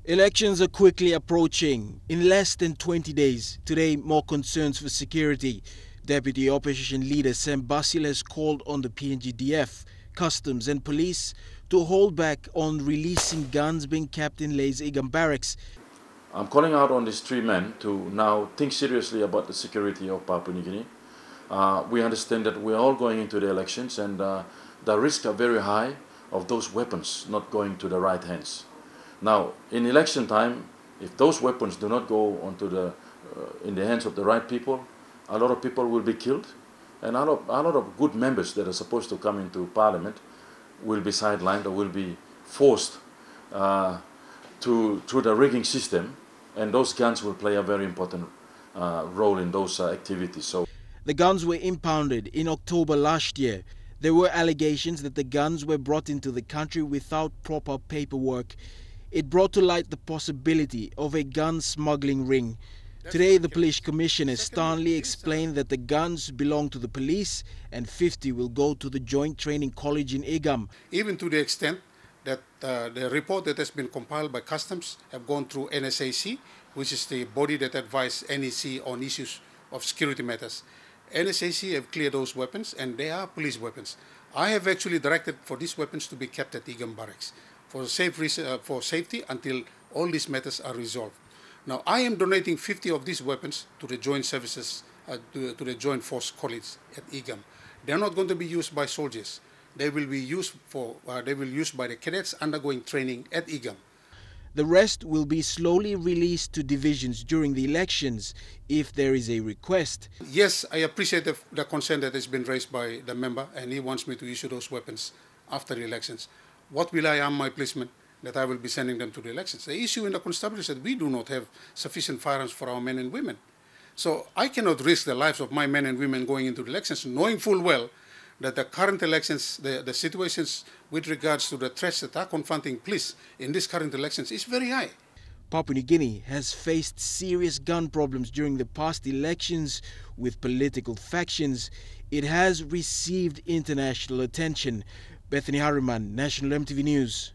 Elections are quickly approaching. In less than 20 days, today more concerns for security. Deputy Opposition Leader Sam Basil has called on the PNGDF, Customs and Police to hold back on releasing guns being kept in Lays Igam barracks. I'm calling out on these three men to now think seriously about the security of Papua New Guinea. We understand that we're all going into the elections and the risks are very high of those weapons not going to the right hands. Now, in election time, if those weapons do not go in the hands of the right people, a lot of people will be killed, and a lot of good members that are supposed to come into parliament will be sidelined or will be forced through the rigging system, and those guns will play a very important role in those activities. So, the guns were impounded in October last year. There were allegations that the guns were brought into the country without proper paperwork. It brought to light the possibility of a gun smuggling ring. Today, the Police Commissioner sternly explained that the guns belong to the police and 50 will go to the Joint Training College in Igam. Even to the extent that the report that has been compiled by Customs have gone through NSAC, which is the body that advises NEC on issues of security matters. NSAC have cleared those weapons and they are police weapons. I have actually directed for these weapons to be kept at Igam Barracks for safety until all these matters are resolved. Now, I am donating 50 of these weapons to the Joint Services, to the Joint Force College at Igam. They are not going to be used by soldiers. They will be used by the cadets undergoing training at Igam. The rest will be slowly released to divisions during the elections if there is a request. Yes, I appreciate the concern that has been raised by the member, and he wants me to issue those weapons after the elections. What will I arm my policemen that I will be sending them to the elections? The issue in the constabulary is that we do not have sufficient firearms for our men and women. So I cannot risk the lives of my men and women going into the elections, knowing full well that the current elections, the situations with regards to the threats that are confronting police in these current elections is very high. Papua New Guinea has faced serious gun problems during the past elections with political factions. It has received international attention. Bethany Harriman, National EMTV News.